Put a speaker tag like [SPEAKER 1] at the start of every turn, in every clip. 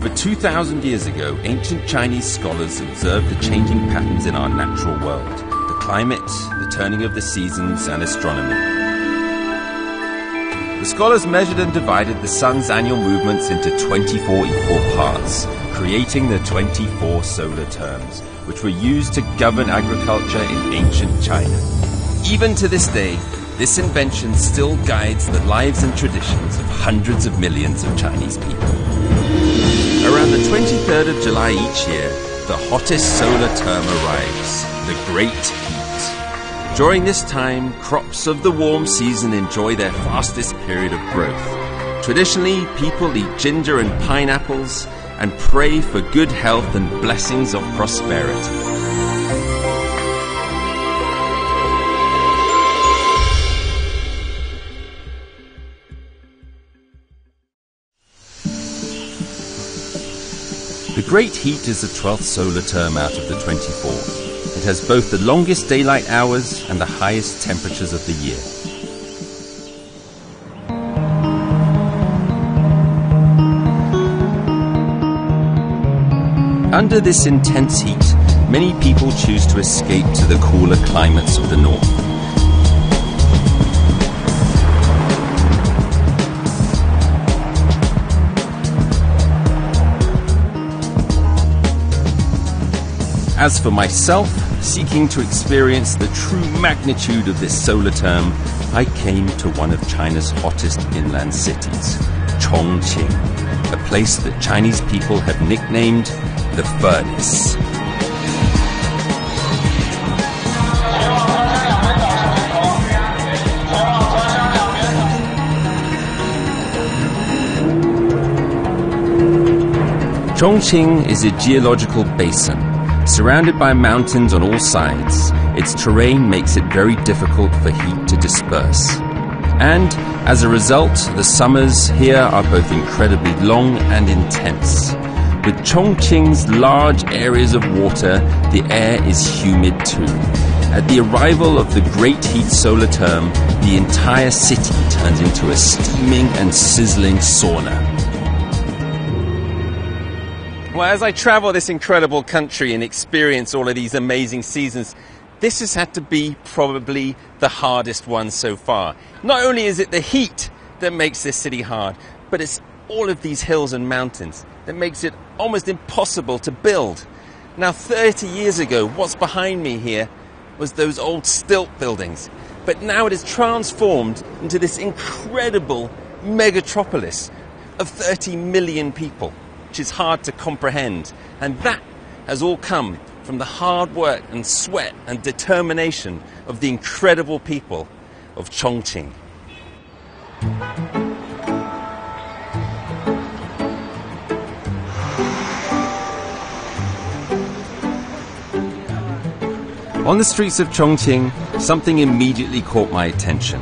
[SPEAKER 1] Over 2,000 years ago, ancient Chinese scholars observed the changing patterns in our natural world, the climate, the turning of the seasons, and astronomy. The scholars measured and divided the sun's annual movements into 24 equal parts, creating the 24 solar terms, which were used to govern agriculture in ancient China. Even to this day, this invention still guides the lives and traditions of hundreds of millions of Chinese people. Around the 23rd of July each year, the hottest solar term arrives, the Great Heat. During this time, crops of the warm season enjoy their fastest period of growth. Traditionally, people eat ginger and pineapples and pray for good health and blessings of prosperity. The Great Heat is the 12th solar term out of the 24. It has both the longest daylight hours and the highest temperatures of the year. Under this intense heat, many people choose to escape to the cooler climates of the north. As for myself, seeking to experience the true magnitude of this solar term, I came to one of China's hottest inland cities, Chongqing, a place that Chinese people have nicknamed the Furnace. Chongqing is a geological basin. Surrounded by mountains on all sides, its terrain makes it very difficult for heat to disperse. And, as a result, the summers here are both incredibly long and intense. With Chongqing's large areas of water, the air is humid too. At the arrival of the Great Heat solar term, the entire city turns into a steaming and sizzling sauna. Well, as I travel this incredible country and experience all of these amazing seasons, this has had to be probably the hardest one so far. Not only is it the heat that makes this city hard, but it's all of these hills and mountains that makes it almost impossible to build. Now, 30 years ago, what's behind me here was those old stilt buildings. But now it has transformed into this incredible megatropolis of 30 million people, which is hard to comprehend. And that has all come from the hard work and sweat and determination of the incredible people of Chongqing. On the streets of Chongqing, something immediately caught my attention.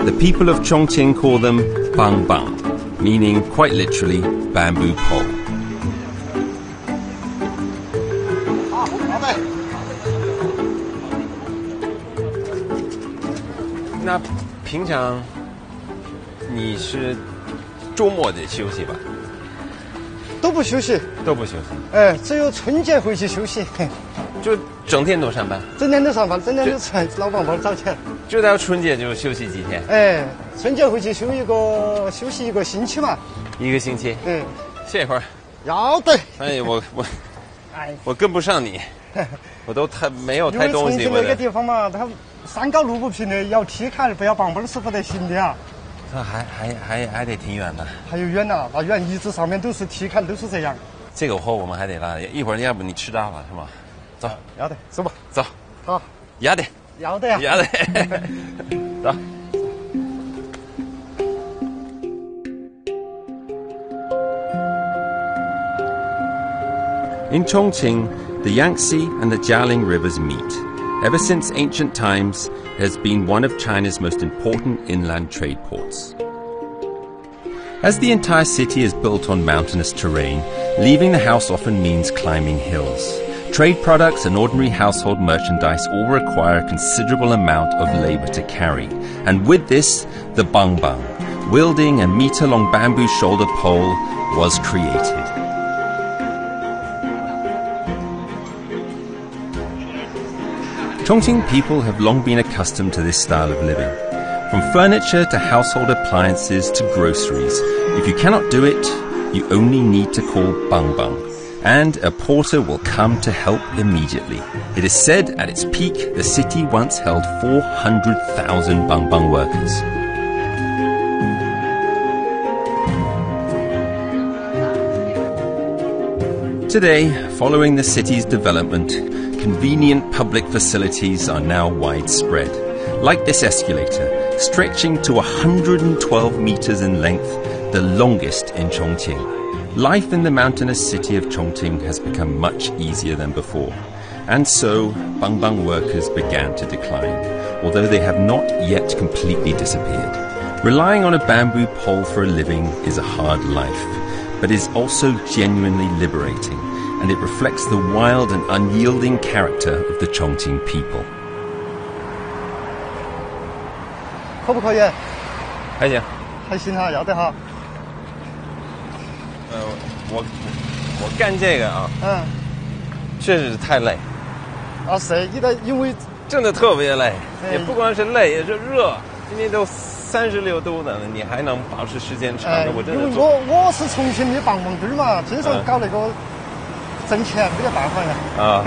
[SPEAKER 1] The people of Chongqing call them bang bang, meaning quite literally bamboo pole. 那平常你是周末得休息吧？
[SPEAKER 2] 都不休息，
[SPEAKER 1] 都不休息。
[SPEAKER 2] 哎，只有春节回去休息。
[SPEAKER 1] 就整天都上班？整天都上班，整天都赚老棒棒找钱。就到春节就休息几天？哎，春节回去休息一个星期嘛。一个星期？嗯。歇一会儿。要得。哎，我跟不上你，我都没有太东西。因为重庆那个地方嘛，它山高路不平的，要梯坎，不要棒棒是不得行的啊。这还得挺远的。还有远呢，那远一直上面都是梯坎，都是这样。这个活我们还得拉，一会儿要不你迟到了是吗？走，要得，走吧，走。好，要得，要得呀，要得，走。In Chongqing, the Yangtze and the Jialing rivers meet. Ever since ancient times, it has been one of China's most important inland trade ports. As the entire city is built on mountainous terrain, leaving the house often means climbing hills. Trade products and ordinary household merchandise all require a considerable amount of labor to carry. And with this, the bangbang, wielding a meter-long bamboo shoulder pole, was created. Chongqing people have long been accustomed to this style of living. From furniture to household appliances to groceries, if you cannot do it, you only need to call Bang Bang, and a porter will come to help immediately. It is said at its peak, the city once held 400,000 Bang Bang workers. Today, following the city's development, convenient public facilities are now widespread, like this escalator, stretching to 112 meters in length, the longest in Chongqing. Life in the mountainous city of Chongqing has become much easier than before, and so Bang Bang workers began to decline, although they have not yet completely disappeared. Relying on a bamboo pole for a living is a hard life, but is also genuinely liberating, and it reflects the wild and unyielding character of the Chongqing people.
[SPEAKER 2] 可不可以？
[SPEAKER 1] 还行。
[SPEAKER 2] 还行哈，要得哈。
[SPEAKER 1] 我干这个啊，确实是太累。
[SPEAKER 2] 啊是，因为
[SPEAKER 1] 真的特别累，也不光是累，也是热。今天都36度呢，你还能保持时间长的，我真的。
[SPEAKER 2] 因为我是重庆的棒棒墩儿嘛，经常搞那个挣钱，没得办法呀。
[SPEAKER 1] 啊，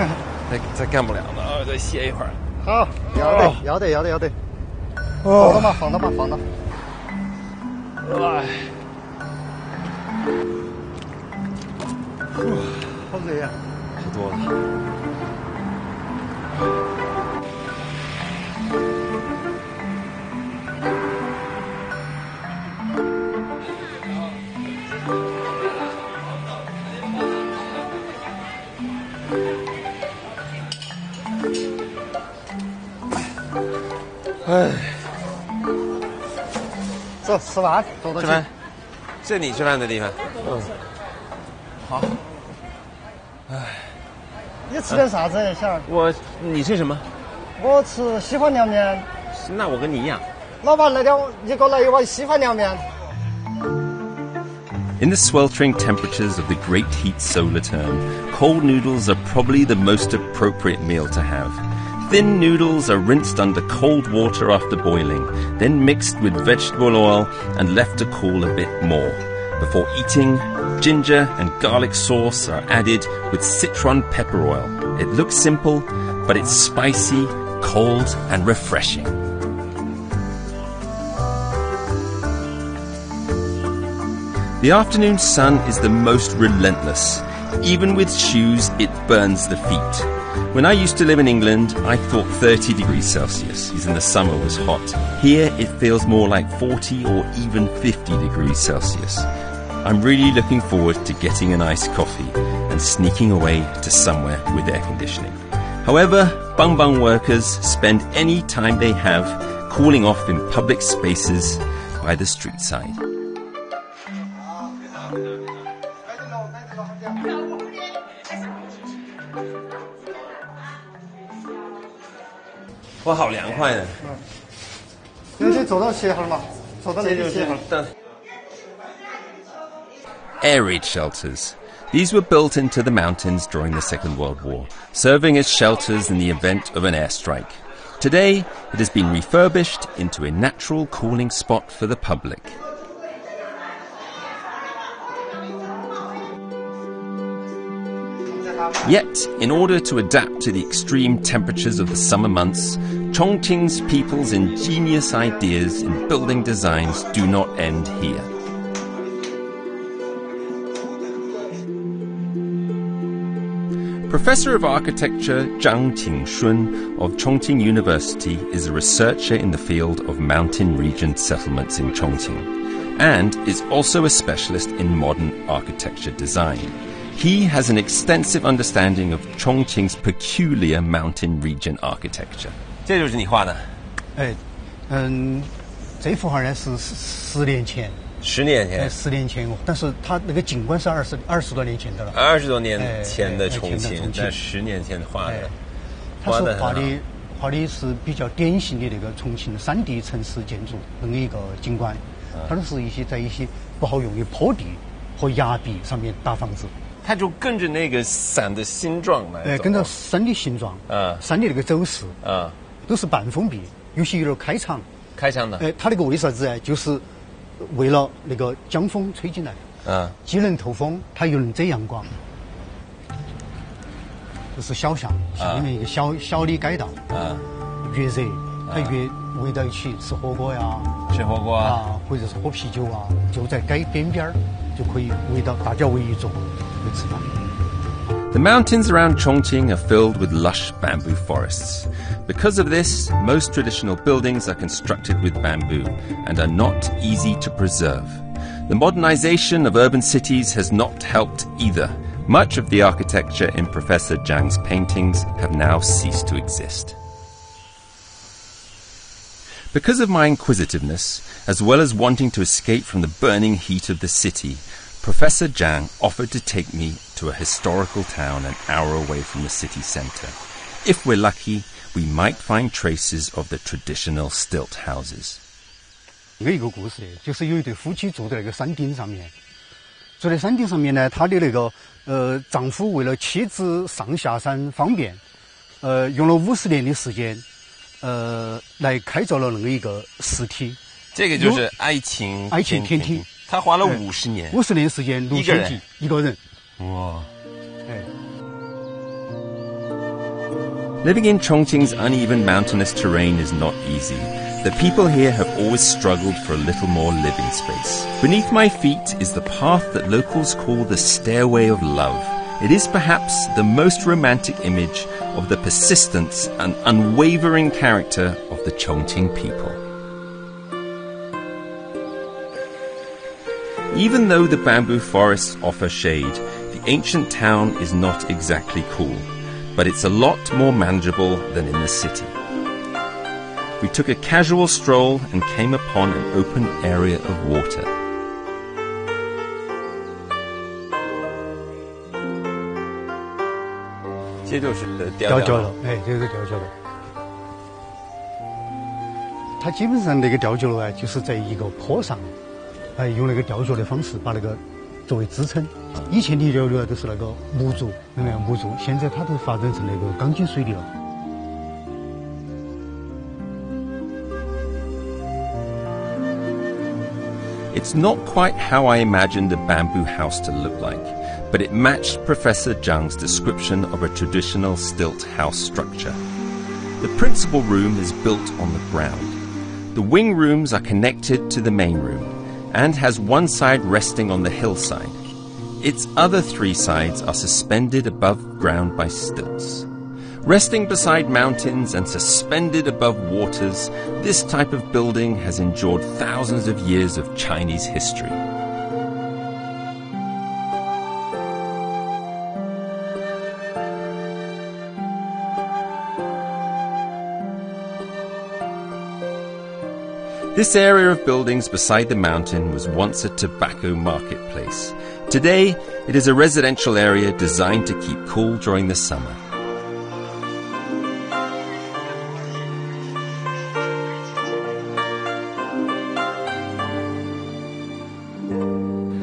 [SPEAKER 1] 再干不了了，再歇一会儿。
[SPEAKER 2] 好，要得。放到嘛，放到。
[SPEAKER 1] 哎，
[SPEAKER 2] 好热呀，
[SPEAKER 1] 喝多了。哎。走，吃饭，坐到去。吃饭，这你吃饭的地方。好。哎，
[SPEAKER 2] 你吃点啥子，小儿？
[SPEAKER 1] 你吃什么？
[SPEAKER 2] 我吃稀饭凉面。
[SPEAKER 1] 那我跟你一样。
[SPEAKER 2] 老板，来一碗稀饭凉面。
[SPEAKER 1] In the sweltering temperatures of the great heat solar term, cold noodles are probably the most appropriate meal to have. Thin noodles are rinsed under cold water after boiling, then mixed with vegetable oil and left to cool a bit more. Before eating, ginger and garlic sauce are added with citron pepper oil. It looks simple, but it's spicy, cold and refreshing. The afternoon sun is the most relentless. Even with shoes, it burns the feet. When I used to live in England, I thought 30 degrees Celsius in the summer was hot. Here, it feels more like 40 or even 50 degrees Celsius. I'm really looking forward to getting an iced coffee and sneaking away to somewhere with air conditioning. However, Bang Bang workers spend any time they have cooling off in public spaces by the street side. 我好凉快呢。
[SPEAKER 2] 你得坐到歇会儿嘛，坐到那里歇会儿。
[SPEAKER 1] Air raid shelters. These were built into the mountains during the Second World War, serving as shelters in the event of an airstrike. Today, it has been refurbished into a natural cooling spot for the public. Yet, in order to adapt to the extreme temperatures of the summer months, Chongqing's people's ingenious ideas in building designs do not end here. Professor of Architecture Zhang Qingshun of Chongqing University is a researcher in the field of mountain region settlements in Chongqing, and is also a specialist in modern architecture design. He has an extensive understanding of Chongqing's peculiar mountain region architecture. 这就是你画的？
[SPEAKER 2] 这幅画呢是10年前。
[SPEAKER 1] 10年前
[SPEAKER 2] ，10年前哦，但是它那个景观是20多年前的了。20
[SPEAKER 1] 多年前的重庆，那10年前画的。
[SPEAKER 2] 它是画的是比较典型的那个重庆3D 城市建筑那么一个景观。它都是在一些不好用的坡地和崖壁上面搭房子。
[SPEAKER 1] 它就跟着那个山的形状来走。
[SPEAKER 2] 跟着山的形状，山的那个走势，都是半封闭，有些有点开敞。
[SPEAKER 1] 开敞的。
[SPEAKER 2] 它那个为啥子呢？就是为了那个江风吹进来，既能透风，它又能遮阳光。这是小巷，下面一个小的街道。越热，它越围到一起吃火锅呀，
[SPEAKER 1] 吃火锅啊，
[SPEAKER 2] 或者是喝啤酒啊，就在街边边就可以围到大家围一桌来吃饭。
[SPEAKER 1] The mountains around Chongqing are filled with lush bamboo forests. Because of this, most traditional buildings are constructed with bamboo and are not easy to preserve. The modernization of urban cities has not helped either. Much of the architecture in Professor Zhang's paintings have now ceased to exist. Because of my inquisitiveness, as well as wanting to escape from the burning heat of the city, Professor Zhang offered to take me to a historical town an hour away from the city centre. If we're lucky, we might find traces of the traditional stilt houses.
[SPEAKER 2] 有一个故事，就是有一对夫妻住在那个山顶上面。住在山顶上面呢，他的那个丈夫为了妻子上下山方便，用了50年的时间，来开造了那么一个石梯。
[SPEAKER 1] 这个就是爱情天梯。他花了50年
[SPEAKER 2] ，50年时间，6千级一个人。
[SPEAKER 1] 哇！Living in Chongqing's uneven mountainous terrain is not easy. The people here have always struggled for a little more living space. Beneath my feet is the path that locals call the Stairway of Love. It is perhaps the most romantic image of the persistence and unwavering character of the Chongqing people. Even though the bamboo forests offer shade, the ancient town is not exactly cool, but it's a lot more manageable than in the city. We took a casual stroll and came upon an open area of water. This is the
[SPEAKER 2] 吊脚楼，这是吊脚楼。它基本上那个吊脚楼啊，就是在一个坡上。用那个吊脚的方式把那个作为支撑。以前的吊脚都是那个木柱，现在它都发展成那个钢筋水泥了。
[SPEAKER 1] It's not quite how I imagined a bamboo house to look like, but it matched Professor Zhang's description of a traditional stilt house structure. The principal room is built on the ground. The wing rooms are connected to the main room and has one side resting on the hillside. Its other 3 sides are suspended above ground by stilts. Resting beside mountains and suspended above waters, this type of building has endured thousands of years of Chinese history. This area of buildings beside the mountain was once a tobacco marketplace. Today, it is a residential area designed to keep cool during the summer.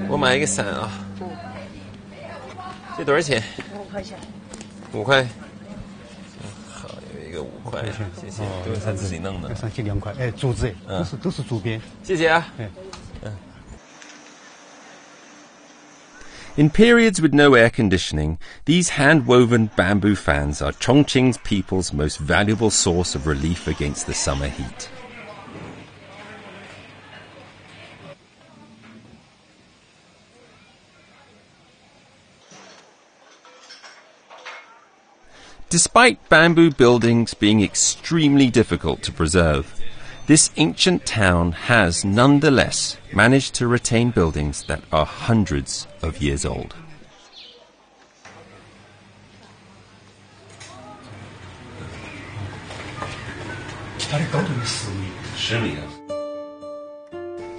[SPEAKER 1] I buy a fan. This is how much? $5. $5. 5 块，谢谢，都是他自己弄的。
[SPEAKER 2] 上去2块，竹子，都是竹编。
[SPEAKER 1] 谢谢啊。In periods with no air conditioning, these hand-woven bamboo fans are Chongqing's people's most valuable source of relief against the summer heat. Despite bamboo buildings being extremely difficult to preserve, this ancient town has nonetheless managed to retain buildings that are hundreds of years old. $10 米。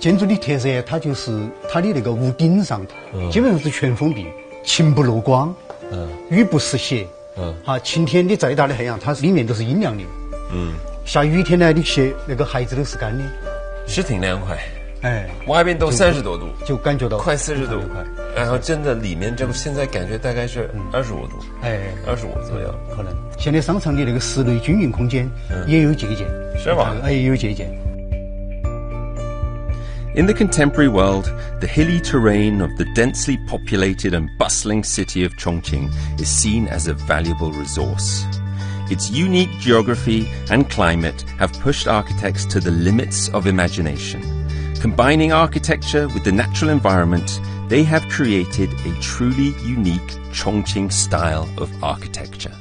[SPEAKER 2] 建筑的特色，它就是它的那个屋顶上，基本上是全封闭，晴不露光，雨不湿鞋。晴天的再大的太阳，它里面都是阴凉的。下雨天呢，你鞋那个鞋子都是干的。
[SPEAKER 1] 是挺凉快。
[SPEAKER 2] 哎，
[SPEAKER 1] 外边都30多度，
[SPEAKER 2] 就感觉到
[SPEAKER 1] 快40度，然后真的里面这个现在感觉大概是25度，
[SPEAKER 2] 哎
[SPEAKER 1] ，25左右，
[SPEAKER 2] 可能。现在商场的那个室内均匀空间也有借鉴，
[SPEAKER 1] 是吧？
[SPEAKER 2] 哎，也有借鉴。
[SPEAKER 1] In the contemporary world, the hilly terrain of the densely populated and bustling city of Chongqing is seen as a valuable resource. Its unique geography and climate have pushed architects to the limits of imagination. Combining architecture with the natural environment, they have created a truly unique Chongqing style of architecture.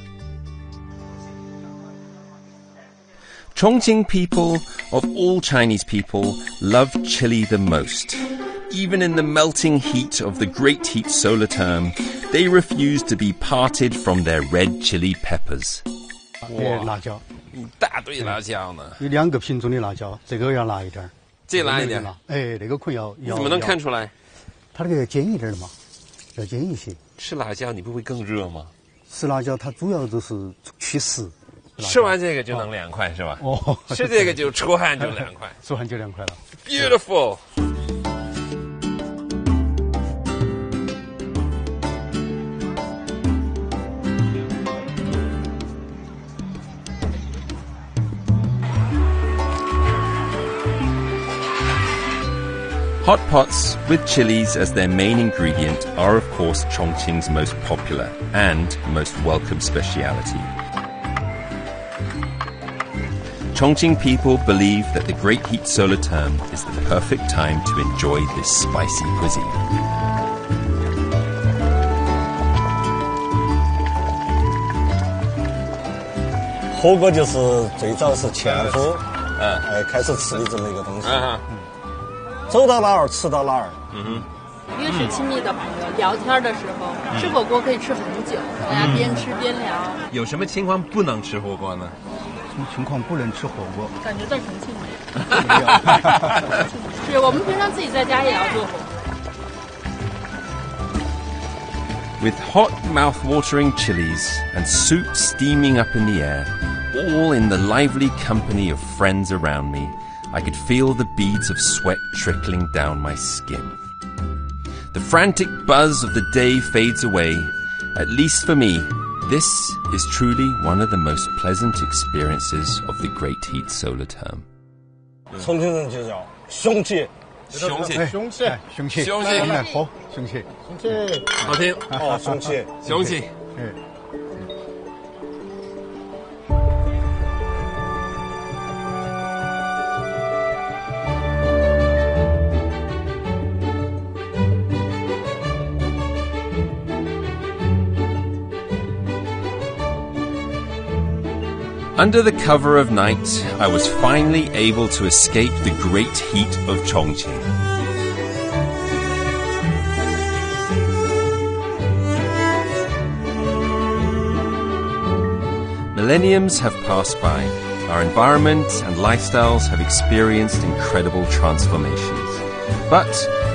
[SPEAKER 1] Chongqing people, of all Chinese people, love chili the most. Even in the melting heat of the Great Heat solar term, they refuse to be parted from their red chili peppers.
[SPEAKER 2] 辣椒，
[SPEAKER 1] 一大堆辣椒呢。
[SPEAKER 2] 有2个品种的辣椒，这个要辣一点，
[SPEAKER 1] 这辣一点。
[SPEAKER 2] 哎，那个可能要。
[SPEAKER 1] 怎么能看出来？
[SPEAKER 2] 它那个尖一点的嘛，要尖一些。
[SPEAKER 1] 吃辣椒你不会更热吗？
[SPEAKER 2] 吃辣椒它主要就是祛湿。
[SPEAKER 1] 吃完这个就能凉快是吧？哦，吃这个就出汗就凉快，
[SPEAKER 2] 出汗就凉快了。
[SPEAKER 1] Beautiful. Hot pots with chilies as their main ingredient are of course Chongqing's most popular and most welcome speciality. Chongqing people believe that the Great Heat solar term is the perfect time to enjoy this spicy cuisine.
[SPEAKER 3] 火锅就是最早是前夫开始吃的这么一个东西。走到哪儿吃到哪儿。
[SPEAKER 4] 越是亲密的朋友，聊天的时候吃火锅可以吃很久，大家边吃边聊。
[SPEAKER 1] 有什么情况不能吃火锅呢？
[SPEAKER 2] 什么情况不能吃火锅？
[SPEAKER 4] 感觉在重庆没有。是我们平常自己在家也要做火锅。
[SPEAKER 1] With hot, mouth-watering chilies and soup steaming up in the air, all in the lively company of friends around me, I could feel the beads of sweat trickling down my skin. The frantic buzz of the day fades away. At least for me, this is truly one of the most pleasant experiences of the Great Heat solar term.
[SPEAKER 3] 重庆人就叫雄起，
[SPEAKER 1] 雄起，
[SPEAKER 2] 雄起，雄起，
[SPEAKER 1] 雄起，
[SPEAKER 2] 好，雄起，
[SPEAKER 3] 雄起，
[SPEAKER 1] 好听。
[SPEAKER 3] 哦，雄起，
[SPEAKER 1] 雄起。Under the cover of night, I was finally able to escape the great heat of Chongqing. Millenniums have passed by. Our environment and lifestyles have experienced incredible transformations. But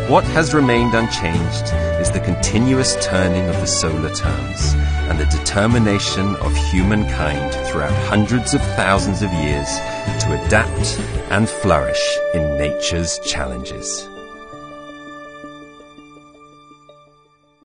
[SPEAKER 1] what has remained unchanged is the continuous turning of the solar terms and the determination of humankind throughout hundreds of thousands of years to adapt and flourish in nature's challenges.